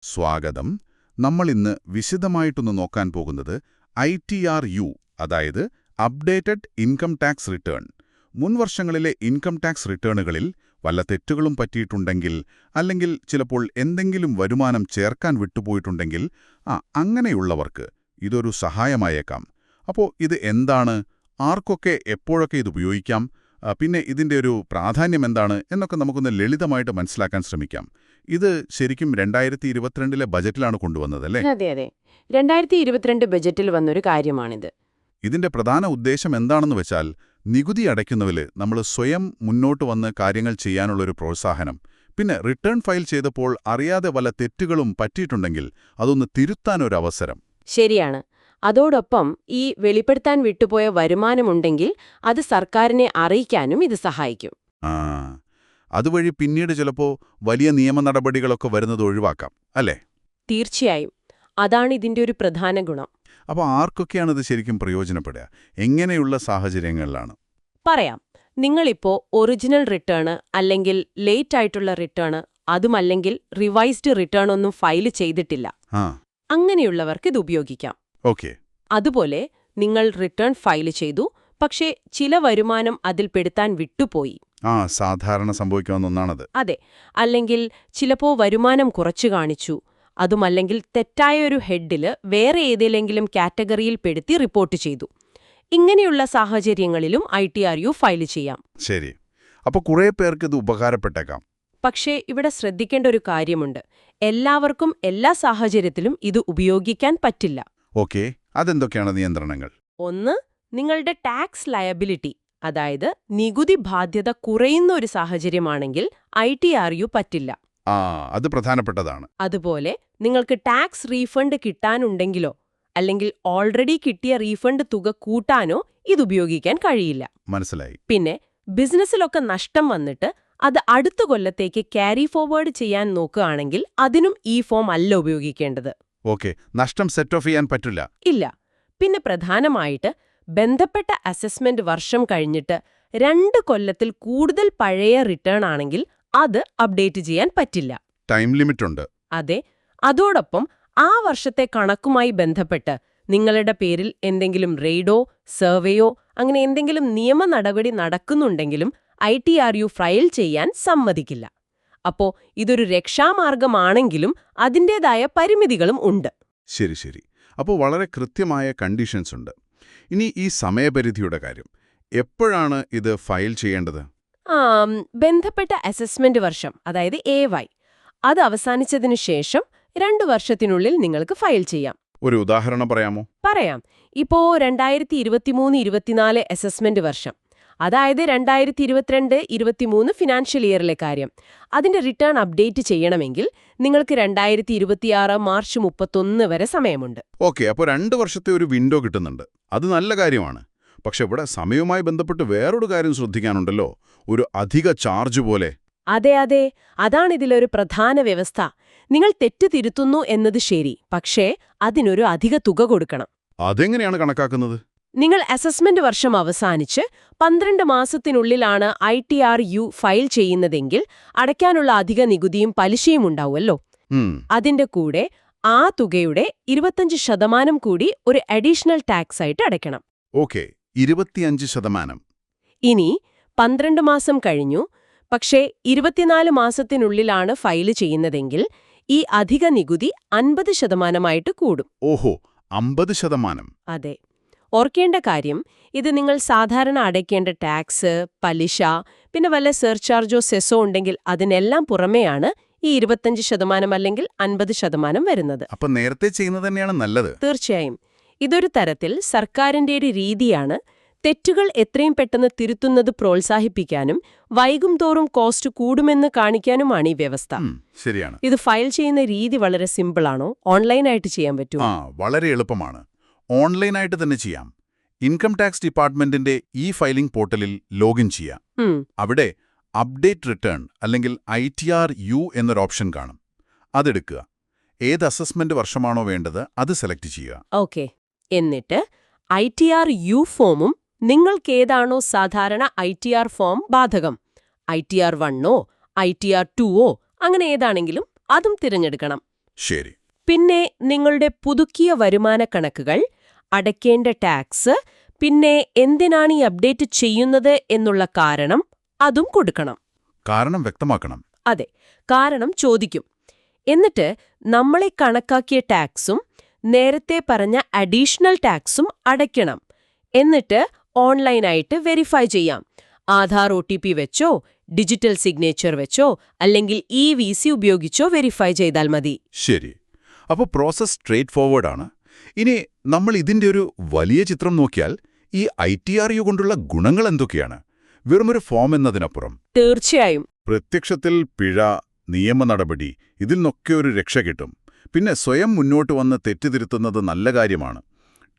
സ്വാഗതം. നമ്മൾ ഇന്ന് വിശദമായിട്ടൊന്ന് നോക്കാൻ പോകുന്നത് ITRU, അതായത് അപ്ഡേറ്റഡ് ഇൻകം ടാക്സ് റിട്ടേൺ. മുൻവർഷങ്ങളിലെ ഇൻകം ടാക്സ് റിട്ടേണുകളിൽ വല്ല തെറ്റുകളും പറ്റിയിട്ടുണ്ടെങ്കിൽ, അല്ലെങ്കിൽ ചിലപ്പോൾ എന്തെങ്കിലും വരുമാനം ചേർക്കാൻ വിട്ടുപോയിട്ടുണ്ടെങ്കിൽ അങ്ങനെയുള്ളവർക്ക് ഇതൊരു സഹായമായേക്കാം. അപ്പോൾ ഇത് എന്താണ്, ആർക്കൊക്കെ എപ്പോഴൊക്കെ ഇത് ഉപയോഗിക്കാം, പിന്നെ ഇതിൻ്റെ ഒരു പ്രാധാന്യം എന്താണ് എന്നൊക്കെ നമുക്കൊന്ന് ലളിതമായിട്ട് മനസ്സിലാക്കാൻ ശ്രമിക്കാം. ഇത് ശരിക്കും 2022 ബജറ്റിലാണ് കൊണ്ടുവന്നതല്ലേ? അതെ അതെ, 2022 ബജറ്റിൽ വന്നൊരു കാര്യമാണിത്. ഇതിന്റെ പ്രധാന ഉദ്ദേശം എന്താണെന്ന് വെച്ചാൽ, നികുതി അടയ്ക്കുന്നതിൽ നമ്മൾ സ്വയം മുന്നോട്ട് വന്ന് കാര്യങ്ങൾ ചെയ്യാനുള്ളൊരു പ്രോത്സാഹനം, പിന്നെ റിട്ടേൺ ഫയൽ ചെയ്തപ്പോൾ അറിയാതെ വല്ല തെറ്റുകളും പറ്റിയിട്ടുണ്ടെങ്കിൽ അതൊന്ന് തിരുത്താനൊരവസരം. ശരിയാണ്. അതോടൊപ്പം ഈ വെളിപ്പെടുത്താൻ വിട്ടുപോയ വരുമാനമുണ്ടെങ്കിൽ അത് സർക്കാരിനെ അറിയിക്കാനും ഇത് സഹായിക്കും. അതുവഴി പിന്നീട് ചിലപ്പോൾ വലിയ നിയമ നടപടികളൊക്കെ വരുന്നത് ഒഴിവാക്കാം, അല്ലേ? തീർച്ചയായും. അതാണ് ഇതിന്റെ ഒരു പ്രധാന ഗുണം. അപ്പോൾ ആർക്കൊക്കെയാണ് ഇത് ശരിക്കും പ്രയോജനപ്പെടുക? എങ്ങനെയുള്ള സാഹചര്യങ്ങളിലാണ്? പറയാം. നിങ്ങളിപ്പോ ഒറിജിനൽ റിട്ടേണ് അല്ലെങ്കിൽ ലേറ്റ് ആയിട്ടുള്ള റിട്ടേണ്, അതുമല്ലെങ്കിൽ റിവൈസ്ഡ് റിട്ടേൺ ഒന്നും ഫയൽ ചെയ്തിട്ടില്ല, അങ്ങനെയുള്ളവർക്ക് ഇത് ഉപയോഗിക്കാം. ഓക്കെ. അതുപോലെ നിങ്ങൾ റിട്ടേൺ ഫയൽ ചെയ്തു, പക്ഷേ ചില വരുമാനം അതിൽ പെടുത്താൻ വിട്ടുപോയി. സാധാരണ സംഭവിക്കാവുന്ന ഒന്നാണത്. അതെ. അല്ലെങ്കിൽ ചിലപ്പോ വരുമാനം കുറച്ചു കാണിച്ചു, അതുമല്ലെങ്കിൽ തെറ്റായൊരു ഹെഡില് വേറെ ഏതെങ്കിലും കാറ്റഗറിയിൽ പെടുത്തി റിപ്പോർട്ട് ചെയ്തു. ഇങ്ങനെയുള്ള സാഹചര്യങ്ങളിലും ITRU ഫയൽ ചെയ്യാം. ശരി. അപ്പോൾ കുറേ പേർക്ക് ഇത് ഉപകാരപ്പെട്ടേക്കാം. പക്ഷേ ഇവിടെ ശ്രദ്ധിക്കേണ്ട ഒരു കാര്യമുണ്ട്. എല്ലാവർക്കും എല്ലാ സാഹചര്യത്തിലും ഇത് ഉപയോഗിക്കാൻ പറ്റില്ല. ഓക്കെ. അതെന്തൊക്കെയാണ് നിയന്ത്രണങ്ങൾ? ഒന്ന്, നിങ്ങളുടെ ടാക്സ് ലയബിലിറ്റി, അതായത് നികുതി ബാധ്യത കുറയുന്ന ഒരു സാഹചര്യമാണെങ്കിൽ ITRU പറ്റില്ല. അത് പ്രധാനപ്പെട്ടതാണ്. അതുപോലെ നിങ്ങൾക്ക് ടാക്സ് റീഫണ്ട് കിട്ടാനുണ്ടെങ്കിലോ അല്ലെങ്കിൽ ഓൾറെഡി കിട്ടിയ റീഫണ്ട് തുക കൂട്ടാനോ ഇതുപയോഗിക്കാൻ കഴിയില്ല. മനസ്സിലായി. പിന്നെ ബിസിനസ്സിലൊക്കെ നഷ്ടം വന്നിട്ട് അത് അടുത്ത കൊല്ലത്തേക്ക് ക്യാരി ഫോർവേഡ് ചെയ്യാൻ നോക്കുകയാണെങ്കിൽ അതിനും ഈ ഫോം അല്ല ഉപയോഗിക്കേണ്ടത്. ഓക്കെ. നഷ്ടം സെറ്റ് ഓഫ് ചെയ്യാൻ പറ്റില്ല. ഇല്ല. പിന്നെ പ്രധാനമായിട്ട് ബന്ധപ്പെട്ട അസസ്മെന്റ് വർഷം കഴിഞ്ഞിട്ട് 2 കൊല്ലത്തിൽ കൂടുതൽ പഴയ റിട്ടേൺ ആണെങ്കിൽ അത് അപ്ഡേറ്റ് ചെയ്യാൻ പറ്റില്ല. ടൈം ലിമിറ്റ് ഉണ്ട്. അതെ. അതോടൊപ്പം ആ വർഷത്തെ കണക്കുമായി ബന്ധപ്പെട്ട് നിങ്ങളുടെ പേരിൽ എന്തെങ്കിലും റെയ്ഡോ സർവേയോ അങ്ങനെ എന്തെങ്കിലും നിയമ നടപടി നടക്കുന്നുണ്ടെങ്കിലും ITRU ഫയൽ ചെയ്യാൻ സമ്മതിക്കില്ല. അപ്പോ ഇതൊരു രക്ഷാമാർഗമാണെങ്കിലും അതിൻ്റെതായ പരിമിതികളും ഉണ്ട്. ശരി ശരി. അപ്പോൾ വളരെ കൃത്യമായ കണ്ടീഷൻസ് ഉണ്ട്. ഇനി ഈ സമയപരിധിയുടെ കാര്യം, എപ്പോഴാണ് ഇത് ഫയൽ ചെയ്യേണ്ടത്? ബന്ധപ്പെട്ട അസസ്മെന്റ് വർഷം, അതായത് AY, അത് അവസാനിച്ചതിനു ശേഷം 2 വർഷത്തിനുള്ളിൽ നിങ്ങൾക്ക് ഫയൽ ചെയ്യാം. ഒരു ഉദാഹരണം പറയാമോ? പറയാം. ഇപ്പോ 2023-24 അസസ്മെന്റ് വർഷം, അതായത് 2022-23 ഫിനാൻഷ്യൽ ഇയറിലെ കാര്യം, അതിന്റെ റിട്ടേൺ അപ്ഡേറ്റ് ചെയ്യണമെങ്കിൽ നിങ്ങൾക്ക് 2026 മാർച്ച് 31 വരെ സമയമുണ്ട്. ഓക്കെ. അപ്പോൾ 2 വർഷത്തെ ഒരു വിൻഡോ കിട്ടുന്നുണ്ട്. അത് നല്ല കാര്യമാണ്. പക്ഷെ ഇവിടെ സമയവുമായി ബന്ധപ്പെട്ട് വേറൊരു കാര്യം ശ്രദ്ധിക്കാനുണ്ടല്ലോ, ഒരു അധിക ചാർജ് പോലെ. അതെ അതെ, അതാണിതിലൊരു പ്രധാന വ്യവസ്ഥ. നിങ്ങൾ തെറ്റ് തിരുത്തുന്നു എന്നത് ശരി, പക്ഷേ അതിനൊരു അധിക തുക കൊടുക്കണം. അതെങ്ങനെയാണ് കണക്കാക്കുന്നത്? നിങ്ങൾ അസസ്മെന്റ് വർഷം അവസാനിച്ച് 12 മാസത്തിനുള്ളിലാണ് ITRU ഫയൽ ചെയ്യുന്നതെങ്കിൽ അടയ്ക്കാനുള്ള അധിക നികുതിയും പലിശയും ഉണ്ടാവുമല്ലോ. അതിന്റെ കൂടെ ആ തുകയുടെ 25% കൂടി ഒരു അഡീഷണൽ ടാക്സ് ആയിട്ട് അടയ്ക്കണം. ഓക്കെ. 25%. ഇനി 12 മാസം കഴിഞ്ഞു, പക്ഷേ 24 മാസത്തിനുള്ളിലാണ് ഫയൽ ചെയ്യുന്നതെങ്കിൽ ഈ അധിക നികുതി 50% കൂടും. ഓഹോ, 50%. അതെ. ഓർക്കേണ്ട കാര്യം, ഇത് നിങ്ങൾ സാധാരണ അടയ്ക്കേണ്ട ടാക്സ്, പലിശ, പിന്നെ വല്ല സർചാർജോ സെസ്സോ ഉണ്ടെങ്കിൽ അതിനെല്ലാം പുറമെയാണ് ഈ 25% അല്ലെങ്കിൽ 50% വരുന്നത്. അപ്പൊ നേരത്തെ ചെയ്യുന്നത് തന്നെയാണ് നല്ലത്. തീർച്ചയായും. ഇതൊരു തരത്തിൽ സർക്കാരിന്റെ ഒരു രീതിയാണ്. തെറ്റുകൾ എത്രയും പെട്ടെന്ന് തിരുത്തുന്നത് പ്രോത്സാഹിപ്പിക്കാനും വൈകും തോറും കോസ്റ്റ് കൂടുമെന്ന് കാണിക്കാനുമാണ് ഈ വ്യവസ്ഥ. ശരിയാണ്. ഇത് ഫയൽ ചെയ്യുന്ന രീതി വളരെ സിമ്പിളാണോ? ഓൺലൈനായിട്ട് ചെയ്യാൻ പറ്റുമോ? വളരെ എളുപ്പമാണ്. ഓൺലൈനായിട്ട് തന്നെ ചെയ്യാം. ഇൻകം ടാക്സ് ഡിപ്പാർട്ട്മെന്റിന്റെ ഫയലിംഗ് പോർട്ടലിൽ ലോഗിൻ ചെയ്യാം. അവിടെ അപ്ഡേറ്റ് റിട്ടേൺ അല്ലെങ്കിൽ ITRU എന്നൊരു ഓപ്ഷൻ കാണും. അതെടുക്കുക. ഏത് അസസ്മെന്റ് വർഷമാണോ വേണ്ടത് അത് സെലക്ട് ചെയ്യുക. ഓക്കെ. എന്നിട്ട് ITRU ഫോമും നിങ്ങൾക്കേതാണോ സാധാരണ ITR ഫോം ബാധകം, ITR 1ഓ ITR 2ഓ അങ്ങനെ ഏതാണെങ്കിലും അതും തിരഞ്ഞെടുക്കണം. ശരി. പിന്നെ നിങ്ങളുടെ പുതുക്കിയ വരുമാന കണക്കുകൾ, അടയ്ക്കേണ്ട ടാക്സ്, പിന്നെ എന്തിനാണ് ഈ അപ്ഡേറ്റ് ചെയ്യുന്നത് എന്നുള്ള കാരണം അതും കൊടുക്കണം. കാരണം വ്യക്തമാക്കണം. അതെ, കാരണം ചോദിക്കും. എന്നിട്ട് നമ്മളെ കണക്കാക്കിയ ടാക്സും നേരത്തെ പറഞ്ഞ അഡീഷണൽ ടാക്സും അടയ്ക്കണം. എന്നിട്ട് ഓൺലൈനായിട്ട് വെരിഫൈ ചെയ്യാം. ആധാർ OTP വെച്ചോ, ഡിജിറ്റൽ സിഗ്നേച്ചർ വെച്ചോ, അല്ലെങ്കിൽ EVC ഉപയോഗിച്ചോ വെരിഫൈ ചെയ്താൽ മതി. ശരി. അപ്പോൾ പ്രോസസ് സ്ട്രെയിറ്റ് ഫോർവേഡാണ്. ഇനി നമ്മൾ ഇതിന്റെ ഒരു വലിയ ചിത്രം നോക്കിയാൽ ഈ ITRU കൊണ്ടുള്ള ഗുണങ്ങൾ എന്തൊക്കെയാണ്? വെറുമൊരു ഫോം എന്നതിനപ്പുറം തീർച്ചയായും. പ്രത്യക്ഷത്തിൽ പിഴ, നിയമ നടപടി, ഇതിൽ നിന്നൊക്കെ ഒരു രക്ഷ കിട്ടും. പിന്നെ സ്വയം മുന്നോട്ട് വന്ന് തെറ്റുതിരുത്തുന്നത് നല്ല കാര്യമാണ്.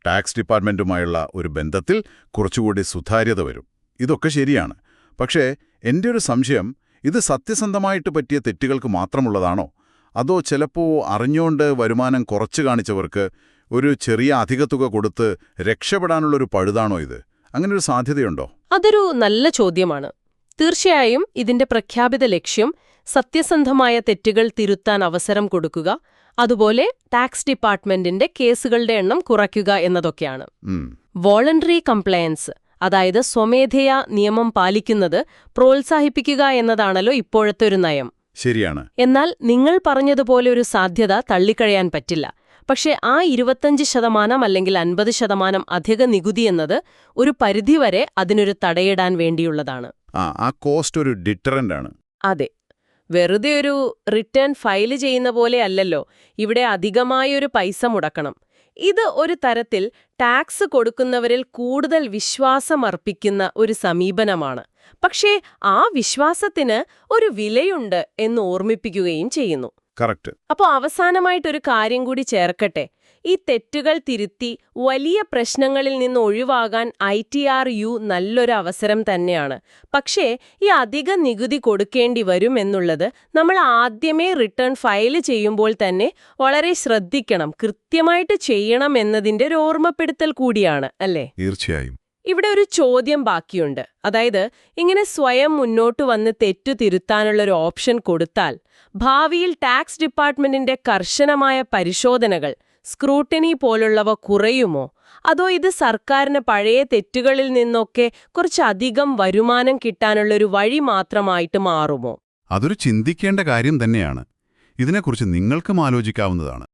ടാക്സ് ഡിപ്പാർട്ട്മെന്റുമായുള്ള ഒരു ബന്ധത്തിൽ കുറച്ചുകൂടി സുതാര്യത വരും. ഇതൊക്കെ ശരിയാണ്. പക്ഷേ എൻ്റെ ഒരു സംശയം, ഇത് സത്യസന്ധമായിട്ട് പറ്റിയ തെറ്റുകൾക്ക് മാത്രമുള്ളതാണോ? അതോ ചിലപ്പോൾ അറിഞ്ഞുകൊണ്ട് വരുമാനം കുറച്ച് കാണിച്ചവർക്ക് ഒരു ചെറിയ അധിക തുക കൊടുത്ത് രക്ഷപ്പെടാനുള്ളൊരു പഴുതാണോ ഇത്? അങ്ങനൊരു സാധ്യതയുണ്ടോ? അതൊരു നല്ല ചോദ്യമാണ്. തീർച്ചയായും ഇതിന്റെ പ്രഖ്യാപിത ലക്ഷ്യം സത്യസന്ധമായ തെറ്റുകൾ തിരുത്താൻ അവസരം കൊടുക്കുക, അതുപോലെ ടാക്സ് ഡിപ്പാർട്ട്മെന്റിന്റെ കേസുകളുടെ എണ്ണം കുറയ്ക്കുക എന്നതൊക്കെയാണ്. വോളണ്ടറി കംപ്ലയൻസ്, അതായത് സ്വമേധയാ നിയമം പാലിക്കുന്നത് പ്രോത്സാഹിപ്പിക്കുക എന്നതാണല്ലോ ഇപ്പോഴത്തെ ഒരു നയം. ശരിയാണ്. എന്നാൽ നിങ്ങൾ പറഞ്ഞതുപോലെ ഒരു സാധ്യത തള്ളിക്കളയാൻ പറ്റില്ല. പക്ഷേ ആ 25% അല്ലെങ്കിൽ 50% അധിക നികുതി എന്നത് ഒരു പരിധിവരെ അതിനൊരു തടയിടാൻ വേണ്ടിയുള്ളതാണ്. ആ കോസ്റ്റ് ഒരു ഡിറ്ററന്റ് ആണ്. അതെ, വെറുതെ ഒരു റിട്ടേൺ ഫയൽ ചെയ്യുന്ന പോലെ അല്ലല്ലോ. ഇവിടെ അധികമായൊരു പൈസ മുടക്കണം. ഇത് ഒരു തരത്തിൽ ടാക്സ് കൊടുക്കുന്നവരിൽ കൂടുതൽ വിശ്വാസമർപ്പിക്കുന്ന ഒരു സമീപനമാണ്. പക്ഷേ ആ വിശ്വാസത്തിന് ഒരു വിലയുണ്ട് എന്ന് ഓർമ്മിപ്പിക്കുകയും ചെയ്യുന്നു. കറക്റ്റ്. അപ്പോൾ അവസാനമായിട്ടൊരു കാര്യം കൂടി ചേർക്കട്ടെ. ഈ തെറ്റുകൾ തിരുത്തി വലിയ പ്രശ്നങ്ങളിൽ നിന്ന് ഒഴിവാകാൻ ITRU നല്ലൊരു അവസരം തന്നെയാണ്. പക്ഷേ ഈ അധിക നികുതി കൊടുക്കേണ്ടി വരും എന്നുള്ളത് നമ്മൾ ആദ്യമേ റിട്ടേൺ ഫയൽ ചെയ്യുമ്പോൾ തന്നെ വളരെ ശ്രദ്ധിക്കണം, കൃത്യമായിട്ട് ചെയ്യണം എന്നതിന്റെ ഒരു ഓർമ്മപ്പെടുത്തൽ കൂടിയാണ്, അല്ലേ? തീർച്ചയായും. ഇവിടെ ഒരു ചോദ്യം ബാക്കിയുണ്ട്. അതായത്, ഇങ്ങനെ സ്വയം മുന്നോട്ട് വന്ന് തെറ്റു തിരുത്താനുള്ളൊരു ഓപ്ഷൻ കൊടുത്താൽ ഭാവിയിൽ ടാക്സ് ഡിപ്പാർട്ട്മെന്റിന്റെ കർശനമായ പരിശോധനകൾ, സ്ക്രൂട്ടനി പോലുള്ളവ കുറയുമോ? അതോ ഇത് സർക്കാരിന് പഴയ തെറ്റുകളിൽ നിന്നൊക്കെ കുറച്ചധികം വരുമാനം കിട്ടാനുള്ളൊരു വഴി മാത്രമായിട്ട് മാറുമോ? അതൊരു ചിന്തിക്കേണ്ട കാര്യം തന്നെയാണ്. ഇതിനെക്കുറിച്ച് നിങ്ങൾക്കും ആലോചിക്കാവുന്നതാണ്.